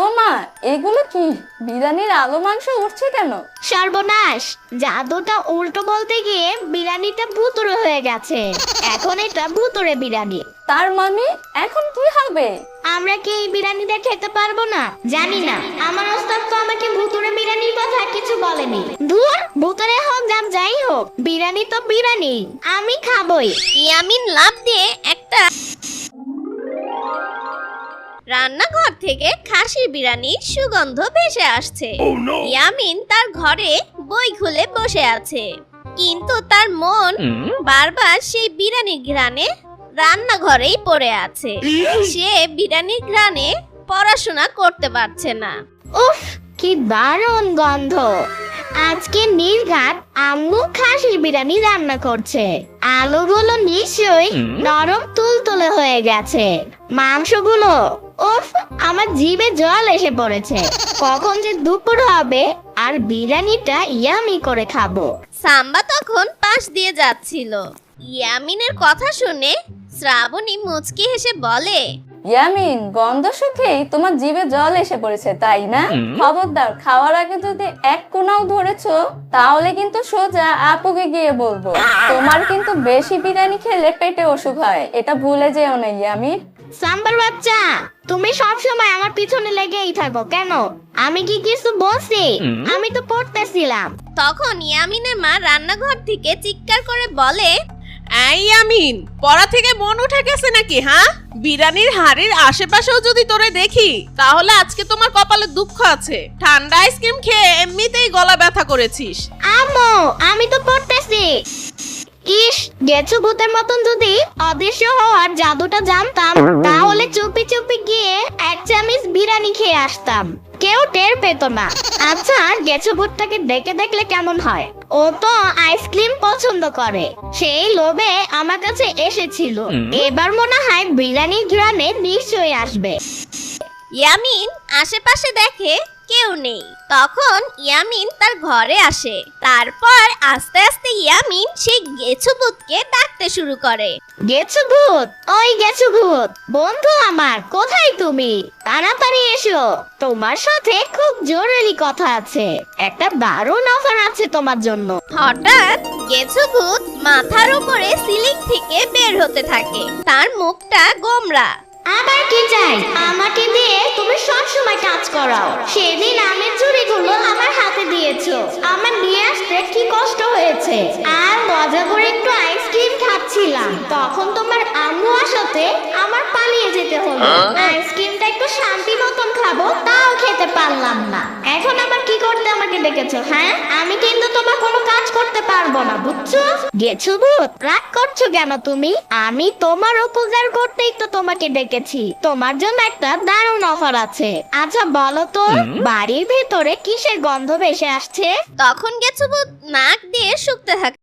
ও মা, এগুলো কি? বিরিয়ানির আলু মাংস উঠছে কেন? সর্বনাশ, জাদুটা উল্টো বলতে গিয়ে বিরিয়ানিটা ভুতুড়ে হয়ে গেছে। এখন এটা ভুতুড়ে বিরিয়ানি। তার মানে এখন কি হবে? আমরা কি এই বিরিয়ানিটা খেতে পারবো না? জানি না, আমার ওস্তাদ তো আমাকে ভুতুড়ে বিরিয়ানির কথা কিছু বলেনি। ধুর, ভুতুড়ে হোক যাই হোক, বিরিয়ানি তো বিরিয়ানি, আমি খাবই। ইয়ামিন লাফ দিয়ে একটা রান্নাঘর থেকে খাসির বিরিয়ানির সুগন্ধ ভেসে আসছে। ইয়ামিন তার ঘরে বই খুলে বসে আছে, কিন্তু তার মন বারবার সেই বিরিয়ানির ঘ্রাণে রান্নাঘরেই পড়ে আছে। সে বিরিয়ানির ঘ্রাণে পড়াশোনা করতে পারছে না। উফ, কি দারুণ গন্ধ! আজকে নির্ঘাত আম্মু খাসির বিরিয়ানি রান্না করছে। আলুগুলো নিশ্চয়ই নরম তুলতুলে হয়ে গেছে। মাংসগুলো, উফ, আমার জিভে জল এসে পড়েছে। কখন যে দুপুর হবে আর বিরিয়ানিটা ইয়ামি করে খাবো। সাম্বা তখন পাশ দিয়ে যাচ্ছিল। ইয়ামিনের কথা শুনে শ্রাবণী মুচকি হেসে বলে, ইয়ামিন, গন্ধ শুকেই তোমার জিভে জল এসে পড়েছে তাই না? খবরদার, খাওয়ার আগে যদি এক কোনাও ধরেছো তাহলে কিন্তু সোজা আপুকে গিয়ে বলবো। তোমার কিন্তু বেশি বিরিয়ানি খেলে পেটে অসুখ হয়, এটা ভুলে যেও না ইয়ামিন। সাম্বার বাচ্চা, তুমি সবসময় আমার পিছনে লেগেই থাকো কেন? আমি কি কিছু বলছি? আমি তো পড়তেছিলাম। তখন ইয়ামিনের মা রান্নাঘর থেকে চিৎকার করে বলে, এই ইয়ামিন, পড়া থেকে মন উঠে গেছে নাকি? হ্যাঁ, বিরিয়ানির হাড়ির আশেপাশেও যদি তোরে দেখি তাহলে আজকে তোমার কপালে দুঃখ আছে। ঠান্ডা আইসক্রিম খেয়ে এমনিতেই গলা ব্যথা করেছিস। আম্মু, আমি তো পড়তেছি। ইস, গেছো ভূতের মতন যদি অদৃশ্য হওয়ার জাদুটা জানতাম তাহলে চুপি চুপি গিয়ে এক চামচ বিরিয়ানি খেয়ে আসতাম, কেউ টের পেত না। আচ্ছা, গেছো ভূতটাকে দেখে দেখলে কেমন হয়? ও তো আইসক্রিম পছন্দ করে, সেই লোভে আমার কাছে এসেছিল। এবার মনে হয় বিরিয়ানির ঘ্রাণে নিশ্চয়ই আসবে। ইয়ামিন আশেপাশে দেখে কেউ নেই। তখন ইয়ামিন তার ঘরে আসে। তারপর আস্তে আস্তে ইয়ামিন সেই গেছো ভূতকে ডাকতে শুরু করে। গেছো ভূত, ওই গেছো ভূত, বন্ধু আমার, কোথায় তুমি? তাড়াতাড়ি এসো, তোমার সাথে খুব জরুরি কথা আছে। একটা দারুণ অফার আছে তোমার জন্য। হঠাৎ গেছো ভূত মাথার উপরে সিলিং থেকে বের হতে থাকে। তার মুখটা গোমরা। আবার কি চাই? আমাকে দিয়ে তুমি সব সময় কাজ করাও। সেদিন আমের চুড়িগুলো আমার হাতে দিয়েছো, আমার নিয়ে আসতে কি কষ্ট হয়েছে। আর মজা করে একটু আইসক্রিম খাচ্ছিলাম, তখন তোমার আম্মু আসাতে আমার পালিয়ে যেতে হলো। আইসক্রিমটা একটু শান্তি মতন খাবো, তাও খেতে পারলাম না। এখন আবার কি করতে আমাকে ডেকেছো? হ্যাঁ, আমি কিন্তু তোমার কোনো কাজ করতে পারবো না, বুঝছো? গেছো ভূত, রাগ করছো কেন তুমি? আমি তোমার উপকার করতেই তো তোমাকে ডেকেছি। তোমার জন্য একটা দারুণ অফার আছে। আচ্ছা বলো তো, বাড়ির ভেতরে কিসের গন্ধ ভেসে আসছে? তখন গেছো ভূত নাক দিয়ে শুকতে থাকে।